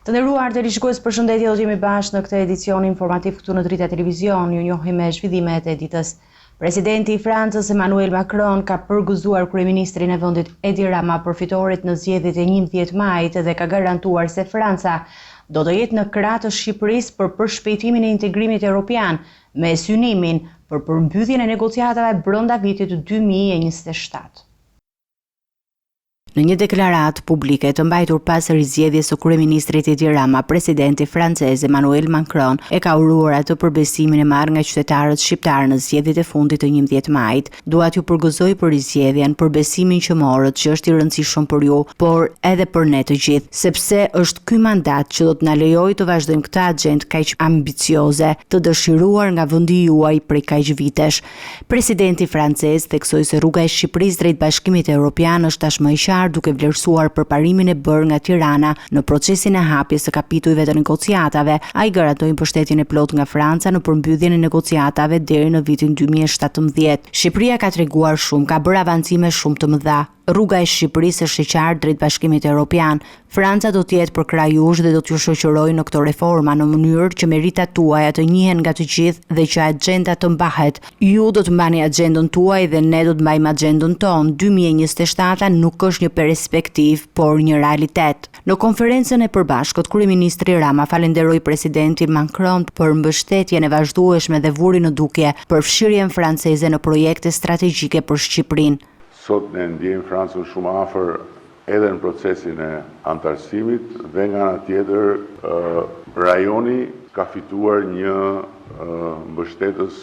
Të nderuar televizionistë, përshëndetje, do të jemi bashkë në këtë edicion informativ këtu në Drita Televizion. Ju njohim me zhvillimet e ditës. Presidenti i Francës Emmanuel Macron ka përgëzuar kryeministrin e vendit Edi Rama për fitoret në zgjedhjet e 11 majit dhe ka garantuar se Franca do të jetë në krah të Shqipërisë për përshpejtimin e integrimit evropian me synimin për përmbytjen e negociatave brenda vitit 2027. Në një deklaratë publike të mbajtur pas rizgjedhjes së kryeministrit Edi Rama, presidenti francez Emmanuel Macron e ka uruar atë për besimin e marrë nga qytetarët shqiptarë në zgjedhjet e fundit të 11 majit. Dua t'ju përgëzoj për rizgjedhjen, për besimin që morët, që është i rëndësishëm për ju, por edhe për ne të gjithë, sepse është ky mandat që do të na lejojë të vazhdojmë këtë agjendë kaq ambicioze, të dëshiruar nga vendi juaj prej kaq vitesh. Presidenti francez theksoi se rruga e Shqipërisë drejt Bashkimit Evropian është tashmë e duke vlerësuar përparimin e bërë nga Tirana në procesin e hapjes së kapitujve të negociatave. Ai garantoi mbështetjen e plotë nga Franca në përmbytjen e negociatave deri në vitin 2017. Shqipëria ka treguar shumë, ka bërë avancime shumë të mëdha. Rruga e Shqipërisë është e qartë drejt Bashkimit Evropian. Franca do të jetë për krah jush dhe do t'ju shoqërojë në këto reforma në mënyrë që meritat tuaja të njihen nga të gjithë dhe që agjenda të mbahet. Ju do të mbani agjendën tuaj dhe ne do të mbajmë agjendën tonë. 2027 nuk është një perspektiv, por një realitet. Në konferencën e përbashkët, kryeministri Rama falenderoi presidentin Macron për mbështetjen e vazhdueshme dhe vuri në dukje për fshirjen franceze në projekte strategjike për Shqipërinë. Sot ne ndjejmë Francën shumë afër edhe në procesin e antarësimit dhe nga ana tjetër rajoni ka fituar një mbështetës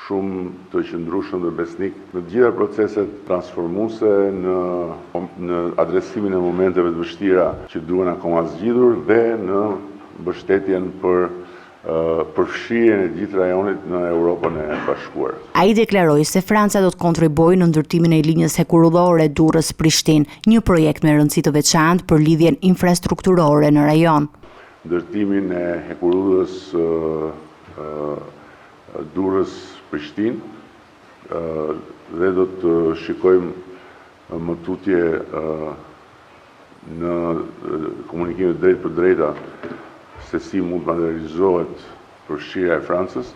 shumë të qëndrueshëm dhe besnik në të gjitha proceset transformuese, në adresimin e momenteve të vështira që duhen akoma zgjidhur dhe në mbështetjen për përfshirjen e gjithë rajonit në Europën e Bashkuar. Ai deklaroi se Franca do të kontribuojë në ndërtimin e linjës hekurudhore Durrës-Prishtinë, një projekt me rëndësi të veçantë për lidhjen infrastrukturore në rajon. Ndërtimin e hekurudhës Durrës-Prishtinë dhe do të shikojmë më tutje në komunikimet drejt për drejta se si mund të materializohet përfshirja e Francës.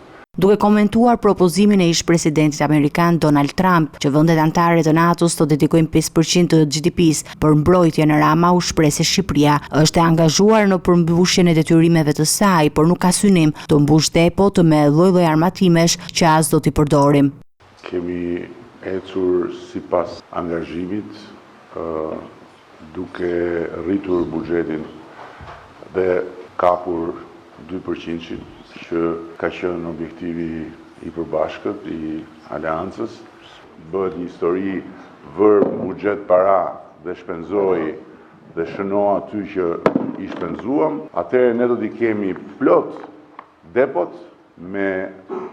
Duke komentuar propozimin e ish-presidentit amerikan Donald Trump që vendet anëtare të NATO-s të dedikojnë 5% të GDP-s për mbrojtjen, Rama u shpreh se Shqipëria është e angazhuar në përmbushjen e detyrimeve të saj, por nuk ka synim të mbush depot me lloj-lloj armatimesh që as do t'i përdorim. Kemi ecur sipas angazhimit duke rritur buxhetin dhe kapur 2% që ka qenë objektivi i përbashkët i aleancës. Bëhet një histori, vër buxhet para dhe shpenzoi dhe shëno aty që i shpenzuam, atëherë ne do t'i kemi plot depot me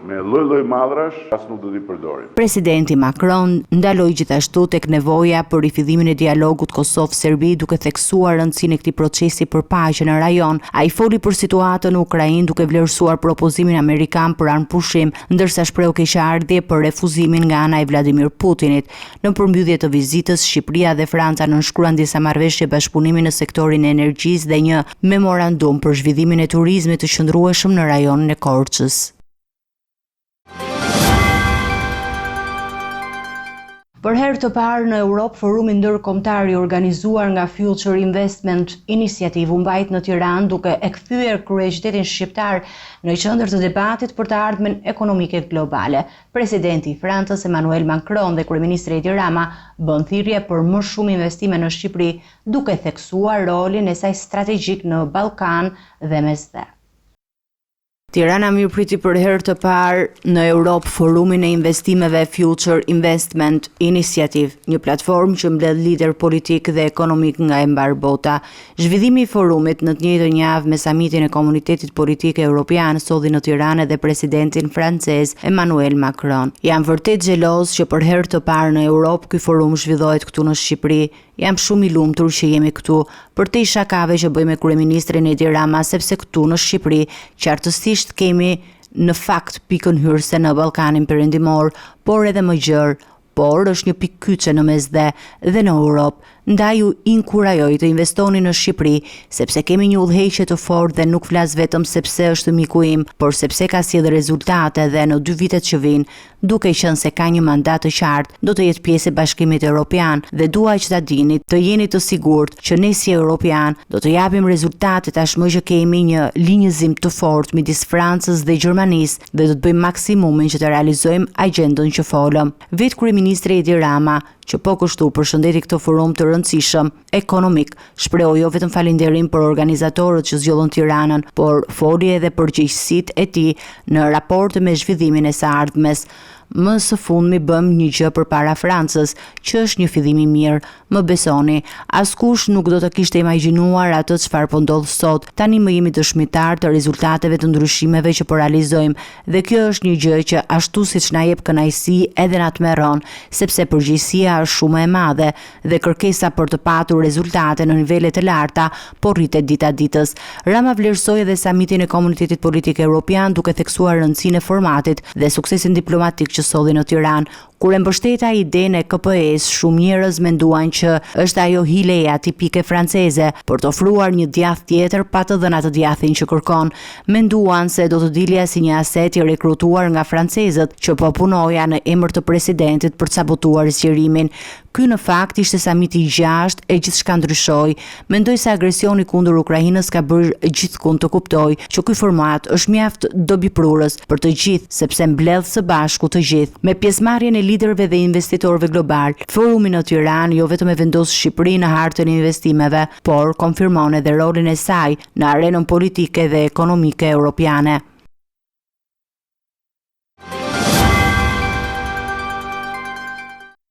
lloj-lloj madrash, as nuk do t'i përdorim. Presidenti Macron ndaloi gjithashtu tek nevoja për rifillimin e dialogut Kosovë-Serbi duke theksuar rëndësinë e këtij procesi për paqe në rajon. Ai foli për situatën në Ukrainë duke vlerësuar propozimin amerikan për armëpushim, ndërsa shprehu keqardhje për refuzimin nga ana e Vladimir Putinit. Në përmbytje të vizitës, Shqipëria dhe Franca nënshkruan disa marrëveshje bashkëpunimi në sektorin e energjisë dhe një memorandum për zhvillimin e turizmit të qëndrueshëm në rajonin e Korçës. Për herë të parë në Europë, forumi ndërkombëtar i organizuar nga Future Investment Initiative u mbajt në Tiranë duke e kthyer kryeqytetin shqiptar në qendër të debatit për të ardhmen ekonomike globale. Presidenti i Francës Emmanuel Macron dhe kryeministri Edi Rama bën thirrje për më shumë investime në Shqipëri, duke theksuar rolin e saj strategjik në Ballkan dhe Mesdhe. Tirana mirëpriti për herë të parë në Europë forumin e investimeve Future Investment Initiative, një platformë që mbledh lider politik dhe ekonomik nga e mbar bota. Zhvillimi i forumit në të njëjtën javë me samitin e Komunitetit Politik Evropian solli në Tiranë dhe presidentin francez Emmanuel Macron. Jam vërtet xheloz që për herë të parë në Europë ky forum zhvillohet këtu në Shqipëri. Jam shumë i lumtur që jemi këtu për të shakave që bëjmë me kryeministrin Edi Rama, sepse këtu në Shqipëri qartësisht kemi në fakt pikën hyrëse në Ballkanin Perëndimor, por edhe më gjerë, por është një pikë kyçe në Mesdhe dhe në Europë, ndaj u inkurajoi të investoni në Shqipëri, sepse kemi një udhëheqje të fortë dhe nuk flas vetëm sepse është miku im, por sepse ka sjellë rezultate dhe në 2 vitet që vijnë, duke qenë se ka një mandat të qartë, do të jetë pjesë e Bashkimit Evropian dhe dua që ta dini, të jeni të sigurt që ne si Evropian do të japim rezultate tashmë që kemi një linjëzim të fortë midis Francës dhe Gjermanisë dhe do të bëjmë maksimumin që të realizojmë agjendën që folëm. Vetë kryeministri Edi Rama, që po kështu përshëndeti këtë forum të rëndësishëm ekonomik, shprehoi jo vetëm falënderim për organizatorët që zgjollën Tiranën, por foli edhe për përgjegjësitë e tij në raport me zhvillimin e së ardhmes. Më së fundmi bëm një gjë përpara Francës, që është një fillim i mirë. Më besoni, askush nuk do të kishte imagjinuar atë çfarë po ndodh sot. Tani më jemi dëshmitar të rezultateve të ndryshimeve që po realizojmë, dhe kjo është një gjë që ashtu siç na jep kënaqësi edhe na tmerron, sepse përgjegjësia është shumë e madhe dhe kërkesa për të patur rezultate në nivele të larta po rritet dita ditës. Rama vlerësoi edhe samitin e Komunitetit Politik Evropian, duke theksuar rëndësinë e formatit dhe suksesin diplomatik që solli në Tiranë. Kur e mbështeta idenë e KPE-s, shumë njerëz menduan që është ajo hileja tipike franceze për të ofruar një djath tjetër pa të dhënë atë djathin që kërkon. Menduan se do të dilja si një aset i rekrutuar nga francezët që po punoja në emër të presidentit për të sabotuar zgjerimin. Ky në fakt ishte samiti i 6 e gjithçka ndryshoi. Mendoj se agresioni kundër Ukrainës ka bërë gjithkund të kuptojë që ky format është mjaft dobiprurës për të gjithë, sepse mbledh së bashku të gjithë. Me pjesëmarrjen e liderëve dhe investitorëve global, forumi në Tiranë jo vetëm e vendos Shqipërinë në hartën e investimeve, por konfirmon edhe rolin e saj në arenën politike dhe ekonomike europiane.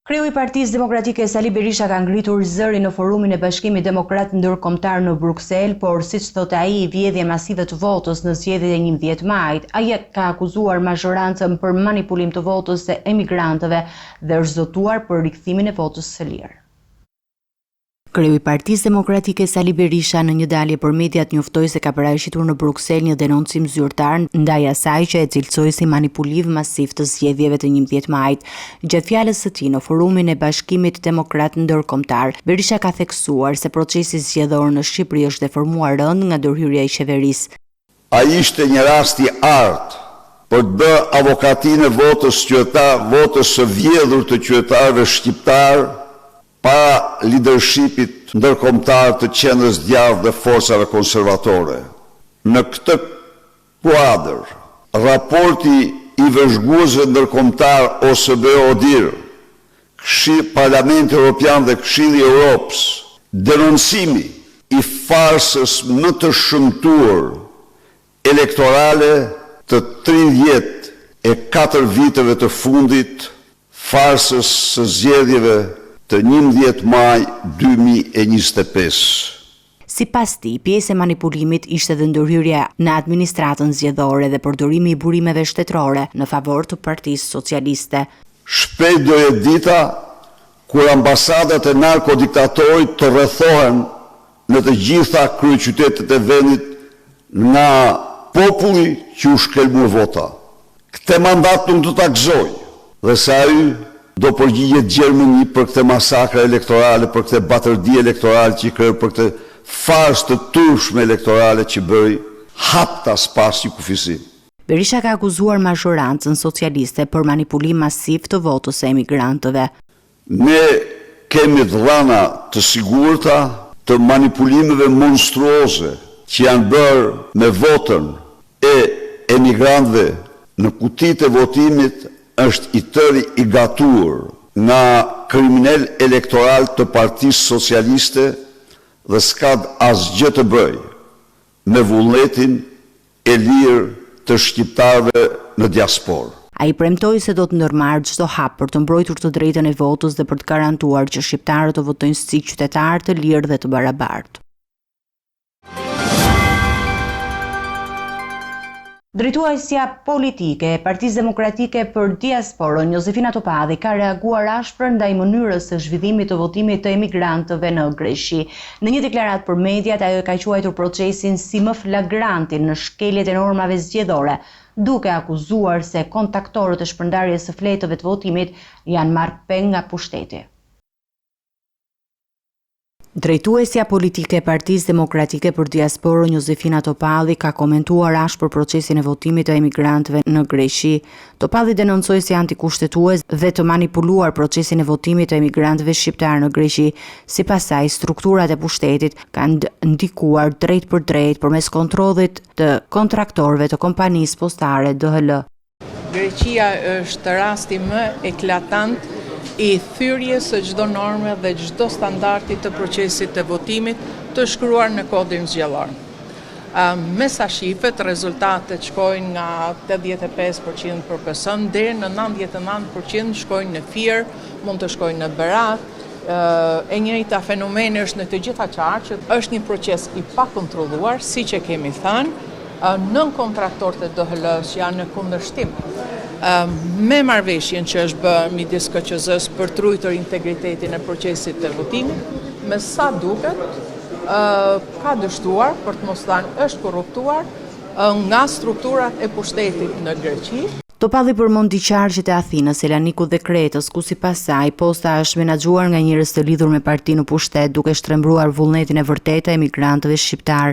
Kreu i Partisë Demokratike Sali Berisha ka ngritur zërin në forumin e Bashkimit Demokrat Ndërkombëtar në Bruksel, por siç thotë ai, vjedhje masive të votës në zgjedhjet e 11 majit. Ai ka akuzuar mazhorancën për manipulim të votës së emigrantëve dhe është zotuar për rikthimin e votës së lirë. Kreu i Partisë Demokratike Sali Berisha në një dalje për mediat njoftoi se ka paraqitur në Bruksel një denoncim zyrtar ndaj asaj që e cilësoi si manipulim masiv të zgjedhjeve të 11 majit. Gjatë fjalës së tij në forumin e Bashkimit Demokrat Ndërkombëtar, Berisha ka theksuar se procesi zgjedhor në Shqipëri është deformuar rënd nga ndërhyrja e qeverisë. Ai ishte një rast i artë për të bërë avokatinë e votës së vjedhur të qytetarëve shqiptar para leadershipit ndërkombëtar të Qendrës Djathtë dhe forcave konservatore. Në këtë kuadër, raporti i vëzhguesve ndërkombëtar OSBE-ODIHR, Parlamenti Evropian dhe Këshilli i Europës, denoncimi i farsës më të shëmtuar elektorale të 34 viteve të fundit, farsës së zgjedhjeve të 11 maj 2025. Sipas tij, pjesë e manipulimit ishte dhe ndërhyrja në administratën zgjedhore dhe përdorimi i burimeve shtetërore në favor të Partisë Socialiste. Shpejt do jetë dita kur ambasadat e narkodiktatorit të rrethohen në të gjitha kryeqytetet e vendit nga populli që u shkelmua vota. Këtë mandat nuk do ta gëzoj, dhe sa ai do përgjigjet Gjermani për këtë masakre elektorale, për këtë batërdi elektorale që i kreu, për këtë farsë të turpshme elektorale që bëri, haptas pas një kufisi. Berisha ka akuzuar mazhorancën socialiste për manipulim masiv të votës së emigrantëve. Ne kemi dhëna të sigurta të manipulimeve monstruoze që janë bërë me votën e emigrantëve në kutitë e votimit, është i tëri i gatuar nga kriminal elektoral të Partisë Socialiste dhe s'ka asgjë të bëjë me vullnetin e lirë të shqiptarëve në diasporë. Ai premtoi se do të ndërmarrë çdo hap për të mbrojtur të drejtën e votës dhe për të garantuar që shqiptarët të votojnë si qytetarë të lirë dhe të barabartë. Drejtuesja politike e Partisë Demokratike për Diasporën, Josefina Topadi, ka reaguar ashpër ndaj mënyrës së zhvillimit të votimit të emigrantëve në Greqi. Në një deklaratë për mediat, ajo ka quajtur procesin si më flagrantin në shkeljet e normave zgjedhore, duke akuzuar se kontaktorët e shpërndarjes së fletëve të votimit janë marrë peng nga pushteti. Drejtuesja politike e Partisë Demokratike për Diasporën Josefina Topalli ka komentuar ashpër procesin e votimit të emigrantëve në Greqi. Topalli denoncoi si antikushtetues dhe të manipuluar procesin e votimit të emigrantëve shqiptar në Greqi. Sipas saj, strukturat e pushtetit kanë ndikuar drejt për drejt përmes kontrollit të kontraktorëve të kompanisë postare DHL. Greqia është rasti më eklatant i thyrjes së çdo norme dhe çdo standardi të procesit të votimit të shkruar në kodin zgjellar. Me sa shifet, rezultatet shkojnë nga 85% për PS deri në 99% shkojnë në Fier, mund të shkojnë në Berat. E njëjta fenomeni është në të gjitha qarqet, është një proces i pakontrolluar, siç e kemi thënë, nën kontraktorët e DHL-s janë në kundërshtim me marrëveshjen që është bërë midis KQZ-s për trujtur integritetin e procesit të votimit, me sa duket ka dështuar, për të mos thënë është korruptuar nga strukturat e pushtetit në Greqi. Topalli përmendi qarqet e Athinës, Selanikut dhe Kretës, ku sipas saj posta është menaxhuar nga njerëz të lidhur me partinë në pushtet, duke shtrembruar vullnetin e vërtetë të emigrantëve shqiptar.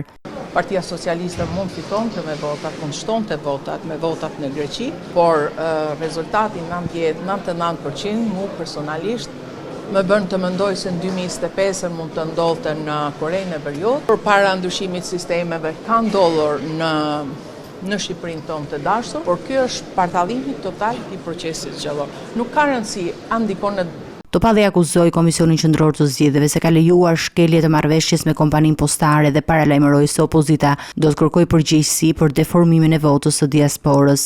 Partia Socialiste mund fitonte me votat, kundshtonte votat me votat në Greqi, por rezultati 99% mu personalisht më bën të mendoj se në 2025 mund të ndodhte në Korejnë e Veriut. Përpara ndryshimit sistemeve ka ndodhur në Shqipërinë tonë të dashur, por ky është partallimi total i procesit zgjellar. Nuk ka rëndësi a ndikon në Topalli akuzoi Komisionin Qendror të Zgjedhjeve se ka lejuar shkelje të marrëveshjes me kompaninë postare dhe paralajmëroi se opozita do të kërkojë përgjegjësi për deformimin e votës së diasporës.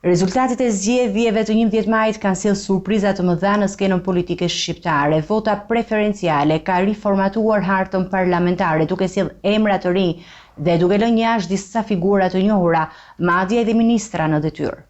Rezultatet e zgjedhjeve të 11 majit kanë sjellë surpriza të mëdha në skenën politike shqiptare. Vota preferenciale ka riformatuar hartën parlamentare duke sjellë emra të rinj dhe duke lënë jashtë disa figura të njohura, madje edhe ministra në detyrë.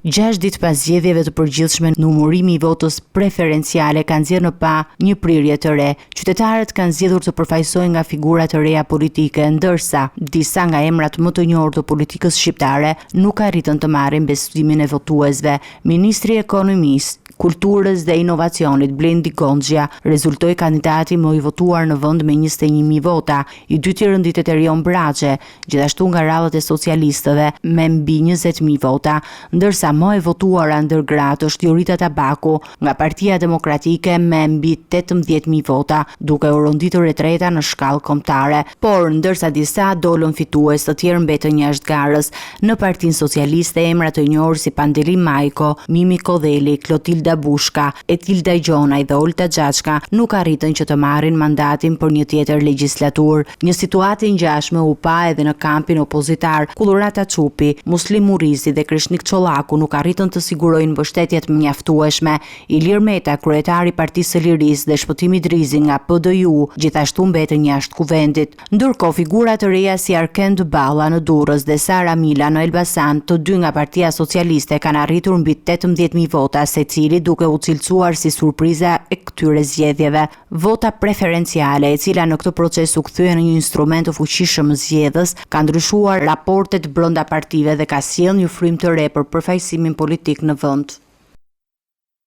6 ditë pas zgjedhjeve të përgjithshme, numërimi i votës preferenciale ka nxjerrë në pa një prirje të re. Qytetarët kanë zgjedhur të përfaqësohen nga figura të reja politike, ndërsa disa nga emrat më të njohur të politikës shqiptare nuk arritën të marrin besimin e votuesve. Ministri i Ekonomisë, Kulturës dhe Inovacionit Blendi Gonxhia rezultoi kandidati më i votuar në vend me 21.000 vota. I dyti rëndit Erion Braçe, gjithashtu nga radhët e socialistëve me mbi 20.000 vota, ndërsa më e votuara ndër gratë është Jorita Tabaku nga Partia Demokratike me mbi 18.000 vota, duke u rënditur e treta në shkallë kombëtare. Por ndërsa disa dolën fitues, të tjerë mbetën jashtë garës. Në Partinë Socialiste emra të njohur si Pandeli Majko, Mimi Kodheli, Klotilda Bushka, Etilda Gjonaj dhe Olta Xhaçka nuk arritën që të marrin mandatin për një tjetër legjislaturë. Një situatë e ngjashme u pa edhe në kampin opozitar, ku Lurata Çupi, Muslim Murizi dhe Krishnik Çollaku nuk arritën të sigurojnë mbështetjet mjaftueshme. Ilir Meta, kryetari i Partisë së Lirisë dhe Shpëtimi Drizi nga PDU, gjithashtu mbetën jashtë kuvendit. Ndërkohë figura të reja si Arkend Balla në Durrës dhe Sara Mila në Elbasan, të dy nga Partia Socialiste, kanë arritur mbi 18.000 vota secili, duke u cilësuar si surpriza e këtyre zgjedhjeve. Vota preferenciale, e cila në këtë proces u kthye në një instrument të fuqishëm zgjedhës, ka ndryshuar raportet brenda partive dhe ka sjellë një frymë të re për përfaqësimin politik në vend.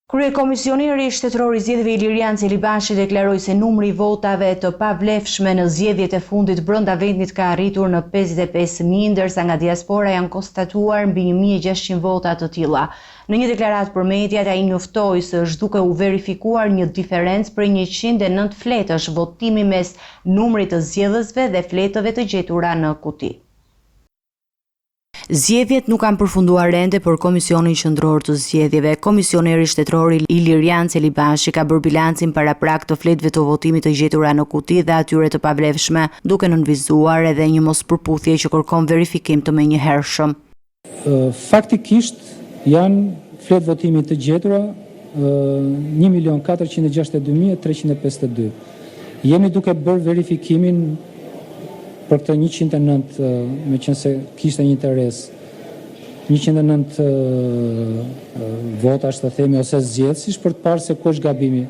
Kryekomisioneri shtetëror i zgjedhjeve Ilirian Celibashi deklaroi se numri i votave të pavlefshme në zgjedhjet e fundit brenda vendit ka arritur në 55.000, ndërsa nga diaspora janë konstatuar mbi 1.600 vota të tilla. Në një deklaratë për mediat, ai njoftoi se është duke u verifikuar një diferencë për 109 fletësh, votimi mes numrit të zgjedhësve dhe fletëve të gjetura në kuti. Zgjedhjet nuk kanë përfunduar ende për Komisionin Qendror të Zgjedhjeve. Komisioneri shtetëror Ilirian Celibashi ka bërë bilancin paraprak të fletëve të votimit të gjetura në kuti dhe atyre të pavlefshme, duke nënvizuar edhe një mospërputhje që kërkon verifikim të menjëhershëm. Faktikisht janë fletë votimit të gjetura 1.462.352. Jemi duke bërë verifikimin për këtë 109, me qenë se kishte një interes, 109 votash të themi ose zgjedhësish, për të parë se ku është gabimi.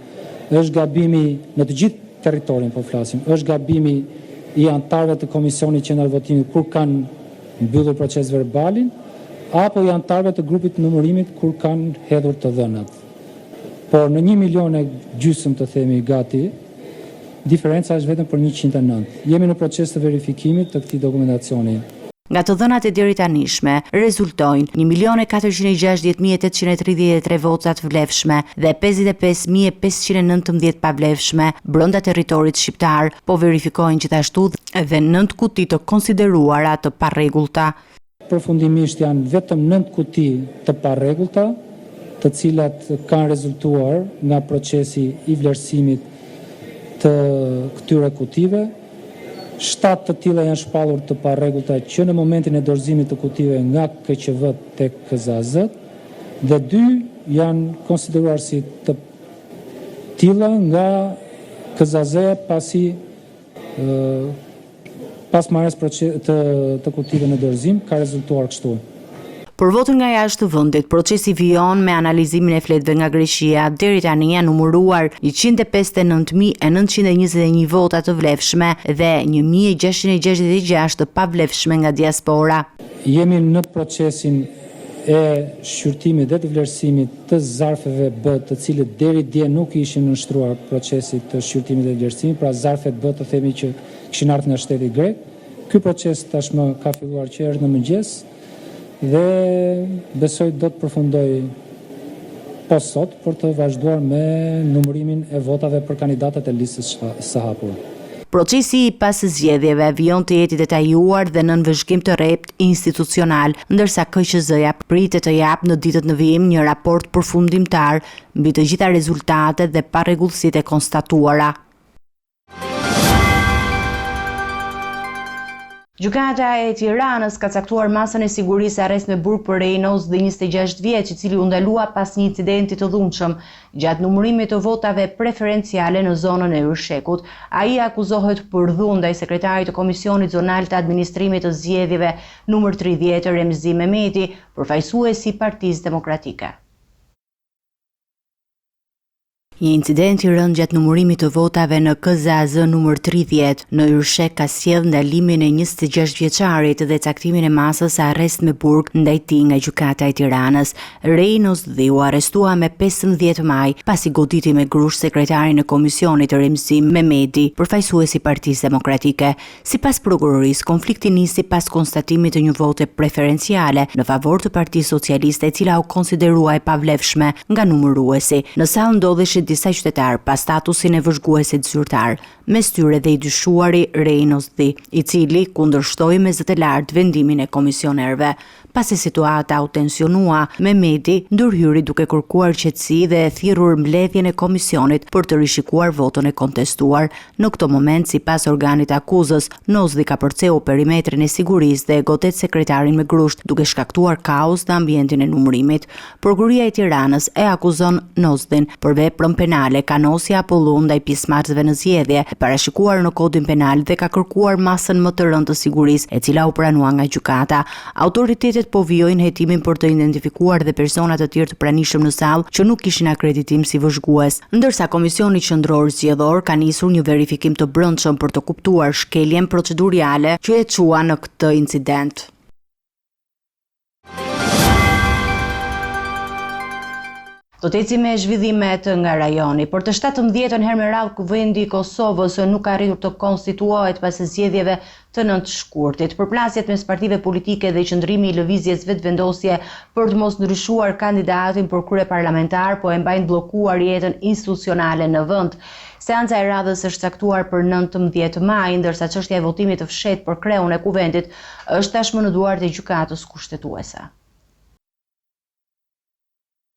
Është gabimi në të gjithë territorin, po flasim. Është gabimi i anëtarëve të Komisionit Qendror Votimit kur kanë mbyllur proces verbalin, apo i anëtarëve të grupit të numërimit kur kanë hedhur të dhënat. por në 1,5 milion të themi gati, diferenca është vetëm për 109. Jemi në proces të verifikimit të këtij dokumentacioni. Nga të dhënat e deri tanishme, rezultojnë 1.460.833 vota të vlefshme dhe 55.519 pavlefshme brenda territorit shqiptar, po verifikojnë gjithashtu edhe 9 kuti të konsideruara të parregullta. Përfundimisht janë vetëm 9 kuti të parregullta, të cilat kanë rezultuar nga procesi i vlerësimit të këtyre kutive. 7 të tilla janë shpallur të parregullta që në momentin e dorëzimit të kutive nga KQV tek KZAZ dhe 2 janë konsideruar si të tilla nga KZAZ pas marrjes të kutive në dorëzim ka rezultuar kështu. Për votën nga jashtë të vendit, procesi vijon me analizimin e fletëve nga Greqia. Deri tani janë numëruar 159.921 vota të vlefshme dhe 1.666 të pavlefshme nga diaspora. Jemi në procesin e shqyrtimit dhe të vlerësimit të zarfeve B, të cilët deri dje nuk ishin nënshtruar procesit të shqyrtimit dhe vlerësimit, pra zarfet B të themi që kishin ardhur nga shteti grek. Ky proces tashmë ka filluar që herë në mëngjes dhe besoj do të përfundoj pas sot për të vazhduar me numërimin e votave për kandidatët e listës së hapur. Procesi i pas zgjedhjeve vijon të jetë detajuar dhe nën vëzhgim të rrept institucional, ndërsa KQZ-ja pritet të japë në ditët në vijim një raport përfundimtar mbi të gjitha rezultatet dhe parregullsitë e konstatuara. Gjykata e Tiranës ka caktuar masën e sigurisë arrest me burg për Rejnos dhe 26 vjeç, i cili u ndalua pas një incidenti të dhunshëm gjatë numërimit të votave preferenciale në zonën e Yrshekut. Ai akuzohet për dhun ndaj sekretarit të Komisionit Zonal të Administrimit të Zgjedhjeve numër 30 Remzi Mehmeti, përfaqësuesi i Partisë Demokratike. Një incident i rënd gjatë numërimit të votave në KZAZ numër 30 në Yrshek ka sjellë ndalimin e 26 vjeçarit dhe caktimin e masës arrest me burg ndaj tij nga Gjykata e Tiranës. Rejnos dhe u arrestua me 15 maj pasi goditi me grush sekretarin e komisionit Remzi Mehmeti, përfaqësuesi i Partisë Demokratike. Sipas prokurorisë, konflikti nisi pas konstatimit të një vote preferenciale në favor të Partisë Socialiste, e cila u konsiderua e pavlefshme nga numëruesi. Në sallë ndodheshin disa qytetar pa statusin e vëzhguesit zyrtar, mes tyre dhe i dyshuari Rejnos Dhi, i cili kundërshtoi me zë të lartë vendimin e komisionerëve. Pasi situata u tensionua, Mehmeti ndërhyri duke kërkuar qetësi dhe e thirrur mbledhjen e komisionit për të rishikuar votën e kontestuar. Në këtë moment, sipas organit akuzës, Nozdhi ka përceu perimetrin e sigurisë dhe e godet sekretarin me grusht, duke shkaktuar kaos në ambientin e numërimit. Prokuria e Tiranës e akuzon Nozdhin për veprën penale, kanosja apo lund ndaj pjesëmarrësve në zgjedhje, e parashikuar në kodin penal dhe ka kërkuar masën më të rëndë të sigurisë, e cila u pranua nga gjykata. Autoritetet po vijojnë hetimin për të identifikuar dhe persona të tjerë të pranishëm në sallë që nuk kishin akreditim si vëzhgues, ndërsa Komisioni Qendror Zgjedhor ka nisur një verifikim të brendshëm për të kuptuar shkeljen procedurale që e çua në këtë incident. Do të ecim me zhvillimet nga rajoni. Për të 17-ën herë me radhë, Kuvendi i Kosovës nuk ka arritur të konstituohet pas zgjedhjeve të 9 shkurtit. Përplasjet mes partive politike dhe qëndrimi i lëvizjes vetvendosje për të mos ndryshuar kandidatin për krye parlamentar po e mbajnë bllokuar jetën institucionale në vend. Seanca e radhës është caktuar për 19 maj, ndërsa çështja e votimit të fshehtë për kreun e Kuvendit është tashmë në duart e gjykatës kushtetuese.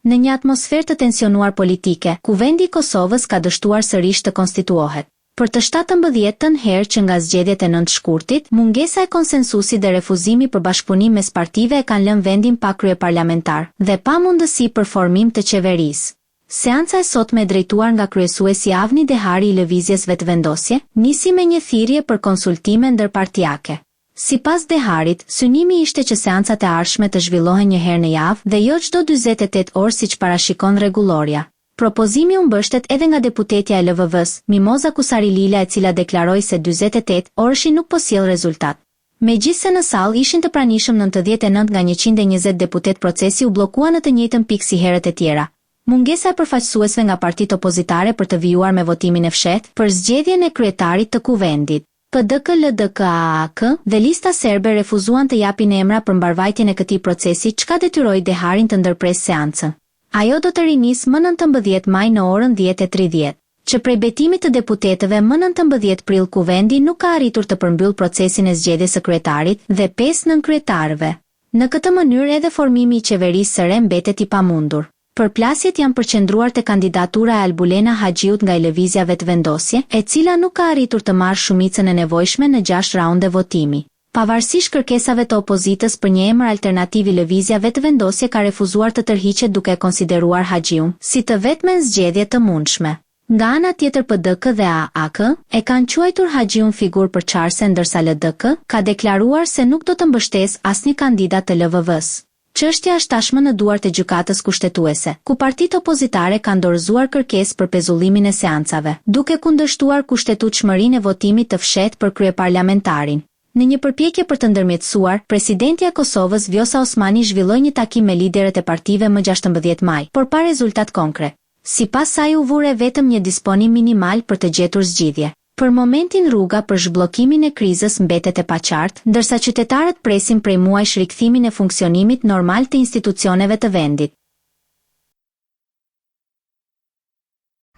Në një atmosferë të tensionuar politike, Kuvendi i Kosovës ka dështuar sërish të konstituohet. Për të 17-ën herë që nga zgjedhjet e 9 shkurtit, mungesa e konsensusit dhe refuzimi për bashkëpunim mes partive e kanë lënë vendin pa krye parlamentar dhe pa mundësi për formim të qeverisë. Seanca e sotme e drejtuar nga kryesuesi Avni Dehari i lëvizjes vetvendosje, nisi me një thirrje për konsultime ndërpartiake. Sipas Deharit, synimi ishte që seancat e ardhshme të zhvillohen një herë në javë dhe jo çdo 48 orë siç parashikon rregulloria. Propozimi u mbështet edhe nga deputetja e LVV-s, Mimoza Kusarilila, e cila deklaroi se 48 orëshi nuk po sjell rezultat. Megjithse në sallë ishin të pranishëm 99 nga 120 deputet, procesi u bllokua në të njëjtën pikë si herët e tjera. Mungesa e përfaqësuesve nga partitë opozitare për të vijuar me votimin e fshehtë për zgjedhjen e kryetarit të kuvendit. PDK-LDK-AAK dhe lista serbe refuzuan të japin emra për mbarvajtjen e këtij procesi, çka detyroi Deharin të ndërpresë seancën. Ajo do të rinisë më 19 maj në orën 10:30. Që prej betimit të deputetëve më 19 prill kuvendi nuk ka arritur të përmbyll procesin e zgjedhjes së kryetarit dhe 5 nënkryetarëve. Në këtë mënyrë edhe formimi i qeverisë së re mbetet i pamundur. Përplasjet janë përqendruar te kandidatura e Albulena Haxhiut nga Lëvizja Vetëvendosje, e cila nuk ka arritur të marrë shumicën e nevojshme në 6 raunde votimi. Pavarësisht kërkesave të opozitës për një emër alternativ, Lëvizja Vetëvendosje ka refuzuar të tërhiqet duke konsideruar Haxhiun si të vetmen zgjedhje të mundshme. Nga ana tjetër, PDK dhe AAK e kanë quajtur Haxhiun figurë përçarse, ndërsa LDK ka deklaruar se nuk do të mbështesë asnjë kandidat të LVV-s. Çështja është tashmë në duart e gjykatës kushtetuese, ku partitë opozitare kanë dorëzuar kërkesë për pezullimin e seancave, duke kundërshtuar kushtetutshmërinë e votimit të fshehtë për kryeparlamentarin. Në një përpjekje për të ndërmjetësuar, presidentja e Kosovës Vjosa Osmani zhvilloi një takim me liderët e partive më 16 maj, por pa rezultat konkret. Sipas saj u vure vetëm një disponim minimal për të gjetur zgjidhje. Për momentin rruga për zhbllokimin e krizës mbetet e paqartë, ndërsa qytetarët presin prej muajsh rikthimin e funksionimit normal të institucioneve të vendit.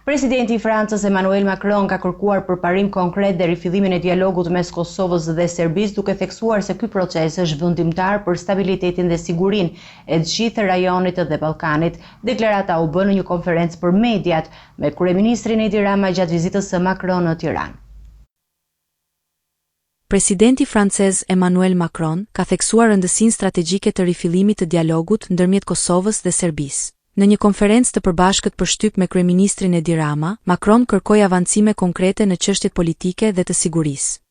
Presidenti i Francës Emmanuel Macron ka kërkuar përparim konkret dhe rifillimin e dialogut mes Kosovës dhe Serbisë, duke theksuar se ky proces është vendimtar për stabilitetin dhe sigurinë e të gjithë rajonit dhe Ballkanit. Deklarata u bë në një konferencë për mediat me kryeministrin Edi Rama gjatë vizitës së Macron në Tiranë. Presidenti francez Emmanuel Macron ka theksuar rëndësinë strategjike të rifillimit të dialogut ndërmjet Kosovës dhe Serbisë. Në një konferencë të përbashkët për shtyp me kryeministrin Edi Rama, Macron kërkoi avancime konkrete në çështjet politike dhe të sigurisë.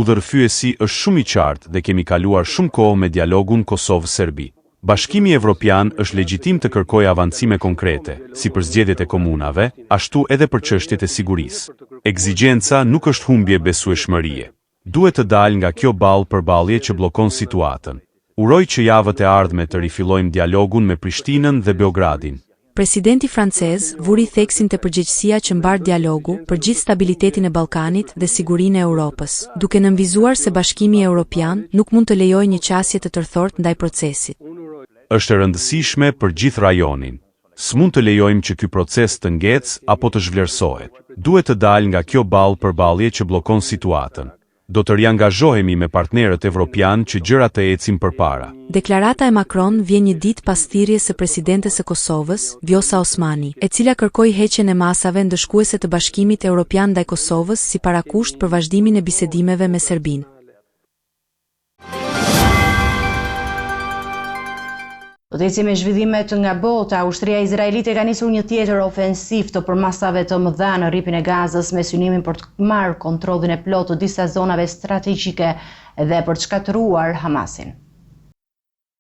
Udhërfyesi është shumë i qartë dhe kemi kaluar shumë kohë me dialogun Kosovë-Serbi. Bashkimi Evropian është legjitim të kërkojë avancime konkrete, si për zgjedhjet e komunave, ashtu edhe për çështjet e sigurisë. Ekzigjenca nuk është humbje besueshmërie. Duhet të dalë nga kjo ballë që bllokon situatën. Uroj që javët e ardhme të rifillojmë dialogun me Prishtinën dhe Beogradin. Presidenti francez vuri theksin të përgjegjësia që mbar dialogu për gjithë stabilitetin e Ballkanit dhe sigurinë e Europës, duke nënvizuar se Bashkimi Evropian nuk mund të lejojë një qasje të tërthort ndaj procesit. Është e rëndësishme për gjithë rajonin. S'mund të lejojmë që ky proces të ngecë apo të zhvlerësohet. Duhet të dalë nga kjo ballë që bllokon situatën. Do të riangazhohemi me partnerët evropian që gjërat të ecin përpara. Deklarata e Macron vjen një ditë pas thirrjes së presidentes së Kosovës, Vjosa Osmani, e cila kërkoi heqjen e masave ndëshkuese të Bashkimit Evropian ndaj Kosovës si parakusht për vazhdimin e bisedimeve me Serbinë. Do të ecim me zhvillimet nga bota. Ushtria izraelite ka nisur një tjetër ofensiv të përmasave të mëdha në rripin e Gazës me synimin për të marrë kontrollin e plotë të disa zonave strategjike dhe për të shkatëruar Hamasin.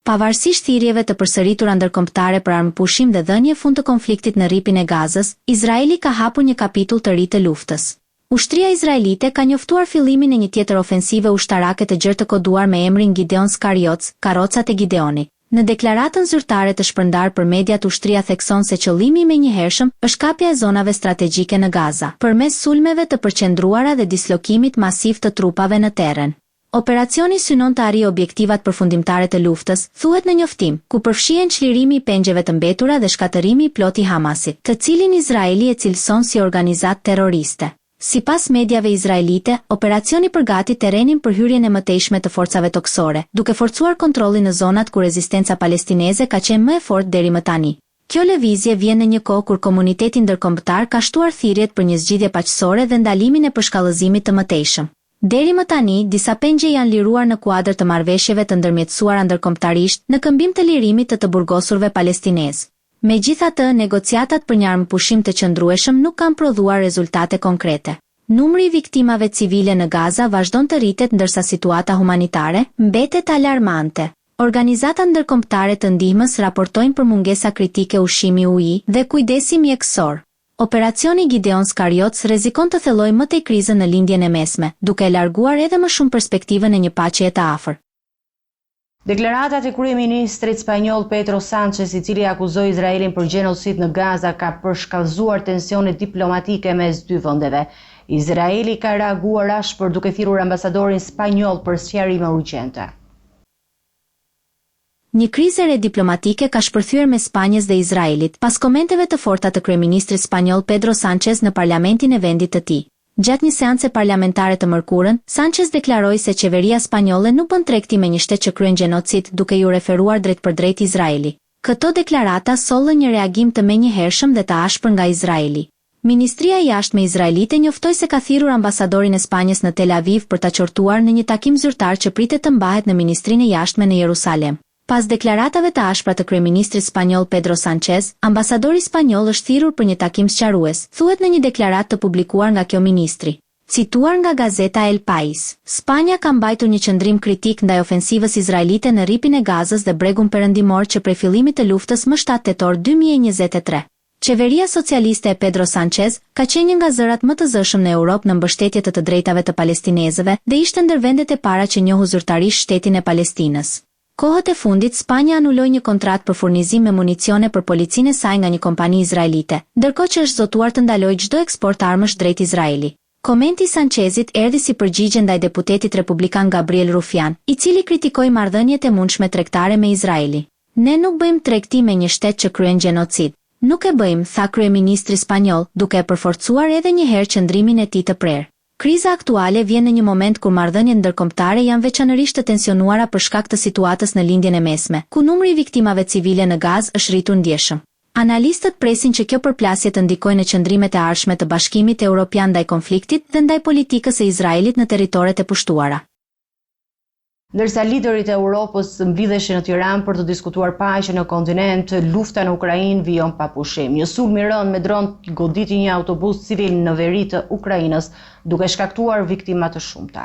Pavarësisht thirrjeve të përsëritura ndërkombëtare për armëpushim dhe dhënie fund të konfliktit në rripin e Gazës, Izraeli ka hapur një kapitull të ri të luftës. Ushtria izraelite ka njoftuar fillimin e një tjetër ofensive ushtarake të gjerë të koduar me emrin Gideon Skarioc, karrocat e Gideonit. Në deklaratën zyrtare të shpërndar për mediat, ushtria thekson se qëllimi i menjëhershëm është kapja e zonave strategjike në Gaza, përmes sulmeve të përqendruara dhe dislokimit masiv të trupave në terren. Operacioni synon të arrijë objektivat përfundimtare të luftës, thuhet në njoftim, ku përfshihen çlirimi i pengjeve të mbetura dhe shkatërimi i plotë i Hamasit, të cilin Izraeli e cilëson si organizatë terroriste. Sipas mediave izraelite, operacioni përgatit terrenin për hyrjen e mëtejshme të forcave toksore, duke forcuar kontrollin në zonat ku rezistenca palestineze ka qenë më e fortë deri më tani. Kjo lëvizje vjen në një kohë kur komuniteti ndërkombëtar ka shtuar thirrjet për një zgjidhje paqësore dhe ndalimin e përshkallëzimit të mëtejshëm. Deri më tani, disa pengje janë liruar në kuadër të marrëveshjeve të ndërmjetësuara ndërkombëtarisht në këmbim të lirimit të burgosurve palestinezë. Megjithatë, negociatat për një armëpushim të qëndrueshëm nuk kanë prodhuar rezultate konkrete. Numri i viktimave civile në Gaza vazhdon të rritet ndërsa situata humanitare mbetet alarmante. Organizatat ndërkombëtare të ndihmës raportojnë për mungesa kritike ushqimi ujë dhe kujdesi mjekësor. Operacioni Gideon Skarioc rrezikon të thellojë më tej krizën në lindjen e mesme, duke larguar edhe më shumë perspektivën e një paqeje të afër. Deklaratat e kryeministrit spanjoll Pedro Sánchez, i cili akuzoi Izraelin për gjenocid në Gaza, ka përshkallëzuar tensionet diplomatike mes dy vendeve. Izraeli ka reaguar ashpër duke thirrur ambasadorin spanjoll për sqarime urgjente. Një krizë diplomatike ka shpërthyer mes Spanjës dhe Izraelit pas komenteve të forta të kryeministrit spanjoll Pedro Sánchez në parlamentin e vendit të tij. Gjatë një seance parlamentare të mërkurën, Sánchez deklaroi se qeveria spanjolle nuk bën tregti me një shtet që kryen gjenocid, duke ju referuar drejt për drejt Izraeli. Këto deklarata sollën një reagim të menjëhershëm dhe të ashpër nga Izraeli. Ministria e Jashtme izraelite njoftoi se ka thirrur ambasadorin e Spanjës në Tel Aviv për ta qortuar në një takim zyrtar që pritet të mbahet në Ministrinë e Jashtme në Jerusalem. Pas deklaratave të ashpra të kryeministrit spanjoll Pedro Sánchez, ambasadori spanjoll është thirrur për një takim sqarues, thuhet në një deklaratë të publikuar nga kjo ministri. Cituar nga gazeta El País, Spanja ka mbajtur një qëndrim kritik ndaj ofensivës izraelite në rripin e Gazës dhe bregun perëndimor që prej fillimit të luftës më 7 tetor 2023. Qeveria socialiste e Pedro Sánchez ka qenë një nga zërat më të zëshëm në Europë në mbështetje të drejtave të palestinezëve dhe ishte ndër vendet e para që njohu zyrtarisht shtetin e Palestinës. Kohët e fundit, Spanja anuloi një kontratë për furnizim me municione për policinë e saj nga një kompani izraelite, ndërkohë që është zotuar të ndalojë çdo eksport armësh drejt Izraeli. Komenti i Sanchezit erdhi si përgjigje ndaj deputetit republikan Gabriel Rufián, i cili kritikoi marrëdhëniet e mundshme tregtare me Izraeli. Ne nuk bëjmë tregti me një shtet që kryen gjenocid. Nuk e bëjmë, tha kryeministri spanjoll, duke e përforcuar edhe një herë qëndrimin e tij të prerë. Kriza aktuale vjen në një moment kur marrëdhëniet ndërkombëtare janë veçanërisht të tensionuara për shkak të situatës në lindjen e mesme, ku numri i viktimave civile në Gazë është rritur ndjeshëm. Analistët presin që kjo përplasje të ndikojë në qëndrimet e ardhshme të Bashkimit Evropian ndaj konfliktit dhe ndaj politikës së Izraelit në territoret e pushtuara. Ndërsa liderit e Europës mblidheshin në Tiranë për të diskutuar paqen në kontinent, lufta në Ukrainë vijon pa pushim. Një sulm i rënd me dron goditi një autobus civil në veri të Ukrainës, duke shkaktuar viktima të shumta.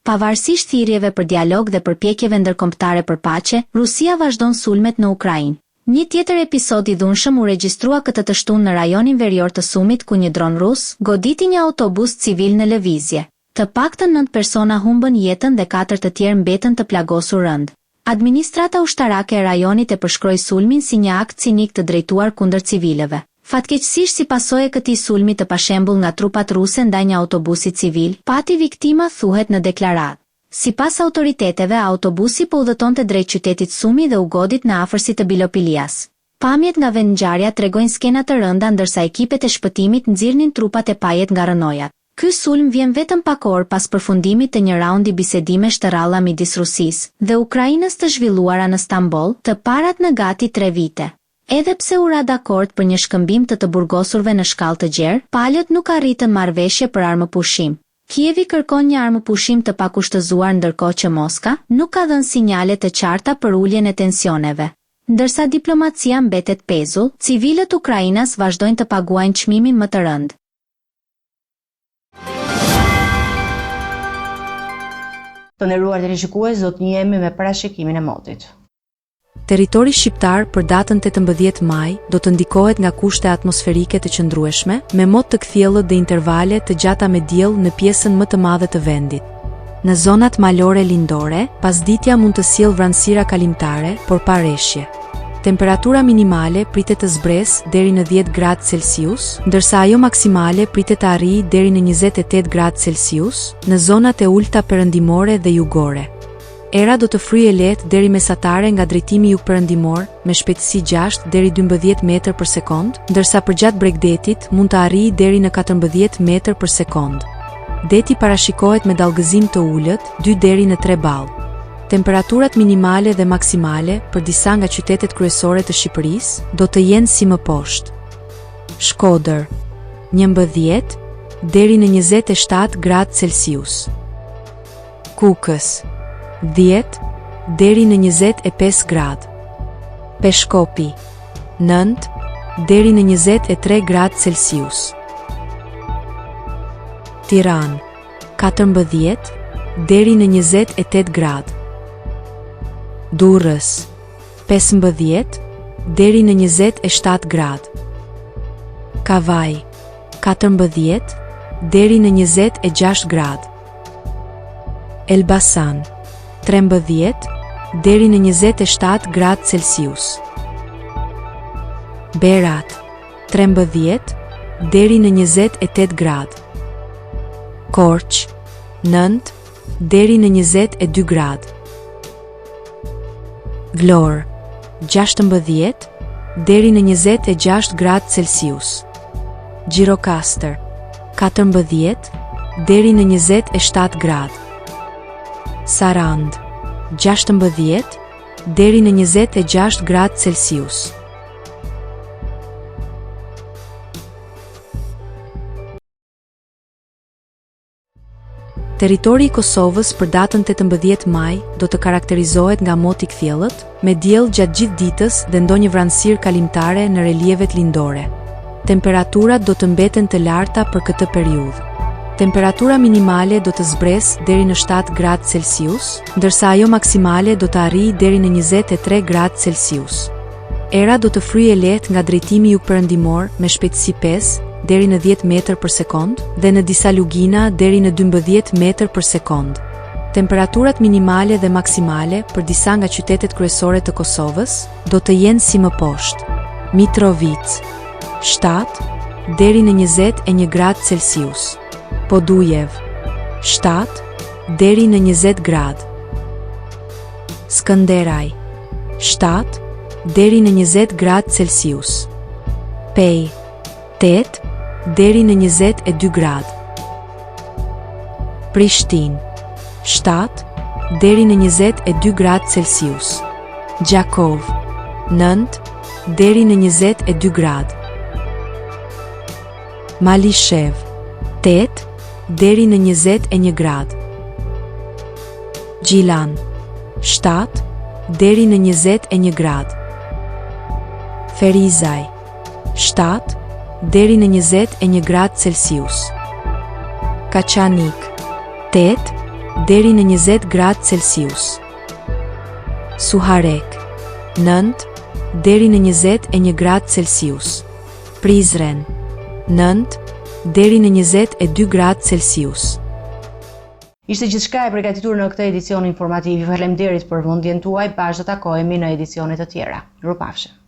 Pavarësisht thirrjeve për dialog dhe përpjekjeve ndërkombëtare për paqe, Rusia vazhdon sulmet në Ukrainë. Një tjetër episod i dhunshëm u regjistrua këtë të shtunë në rajonin verior të Sumit, ku një dron rus goditi një autobus civil në lëvizje. Të paktën 9 persona humbën jetën dhe 4 të tjerë mbetën të plagosur rënd. Administrata ushtarake e rajonit e përshkroi sulmin si një akt cinik të drejtuar kundër civilëve. Fatkeqësisht, si pasojë e këtij sulmi të pashembull nga trupat ruse ndaj një autobusi civil, pati viktima, thuhet në deklaratë. Sipas autoriteteve, autobusi po udhëtonte drejt qytetit Sumi dhe u godit në afërsi të Bilopilias. Pamjet nga vendngjarja tregojnë skena të rënda ndërsa ekipet e shpëtimit nxirrnin trupat e pajet nga rënojat. Ky sulm vjen vetëm pak orë pas përfundimit të një raundi bisedimesh të rralla midis Rusisë dhe Ukrainës të zhvilluara në Stamboll, të parat në gati 3 vite. Edhe pse u ra dakord për një shkëmbim të burgosurve në shkallë të gjerë, palët nuk arritën marrëveshje për armëpushim. Kievi kërkon një armëpushim të pakushtëzuar ndërkohë që Moska nuk ka dhënë sinjale të qarta për uljen e tensioneve. Ndërsa diplomacia mbetet pezull, civilët Ukrainas vazhdojnë të paguajnë çmimin më të rënd. Të nderuar teleshikues, do të njihemi me parashikimin e motit. Territori shqiptar për datën 18 maj do të ndikohet nga kushte atmosferike të qëndrueshme, me mot të kthjellët dhe intervale të gjata me diell në pjesën më të madhe të vendit. Në zonat malore lindore, pasditja mund të sjellë vranësira kalimtare, por pa rreshje. Temperatura minimale pritet të zbresë deri në 10 gradë Celsius, ndërsa ajo maksimale pritet të arrijë deri në 28 gradë Celsius në zonat e ulta perëndimore dhe jugore. Era do të fryjë lehtë deri mesatare nga drejtimi jug-perëndimor me shpejtësi 6 deri 12 metër për sekond, ndërsa përgjatë bregdetit mund të arrijë deri në 14 metër për sekond. Deti parashikohet me dallgëzim të ulët 2 deri në 3 ballë. Temperaturat minimale dhe maksimale për disa nga qytetet kryesore të Shqipërisë do të jenë si më poshtë. Shkodër, 11 deri në 27 gradë Celsius. Kukës, 10 deri në 25 gradë. Peshkopi, 9 deri në 23 gradë Celsius. Tiranë, 14 deri në 28 gradë. Durrës, 15 deri në 27 gradë. Kavaj, 14 deri në 26 gradë. Elbasan, 13 deri në 27 gradë Celsius. Berat, 13 deri në 28 gradë. Korç, 9 deri në 22 gradë. Vlorë, 16 deri në 26 gradë Celsius. Gjirokastër, 14 deri në 27 gradë. Sarand, 16 deri në 26 gradë Celsius. Territori i Kosovës për datën 18 maj do të karakterizohet nga moti kthjellët, me diell gjatë gjithë ditës dhe ndonjë vranësirë kalimtare në relievet lindore. Temperaturat do të mbeten të larta për këtë periudhë. Temperatura minimale do të zbresë deri në 7 gradë Celsius, ndërsa ajo maksimale do të arrijë deri në 23 gradë Celsius. Era do të fryejë lehtë nga drejtimi jugperëndimor me shpejtësi 5 deri në 10 metër për sekond dhe në disa lugina deri në 12 metër për sekond. Temperaturat minimale dhe maksimale për disa nga qytetet kryesore të Kosovës do të jenë si më poshtë. Mitrovica, 7 deri në 21 gradë Celsius. Podujev, 7 deri në 20 gradë. Skënderaj, 7 deri në 20 gradë Celsius. Pej, 8 deri në 22 gradë. Prishtinë, 7 deri në 22 gradë Celsius. Gjakov, 9 deri në 22 gradë. Malishev, 8 deri në 21 gradë. Gjilan, 7 deri në 21 gradë. Ferizaj, 7 deri në 21 gradë Celsius. Kaçanik, 8 deri në 20 gradë Celsius. Suharek, 9 deri në 21 gradë Celsius. Prizren, 9 deri në 22 gradë Celsius. Ishte gjithçka e përgatitur në këtë edicion informativ. Faleminderit për vëmendjen tuaj. Bashkë do takohemi në edicione të tjera. Mirupafshim.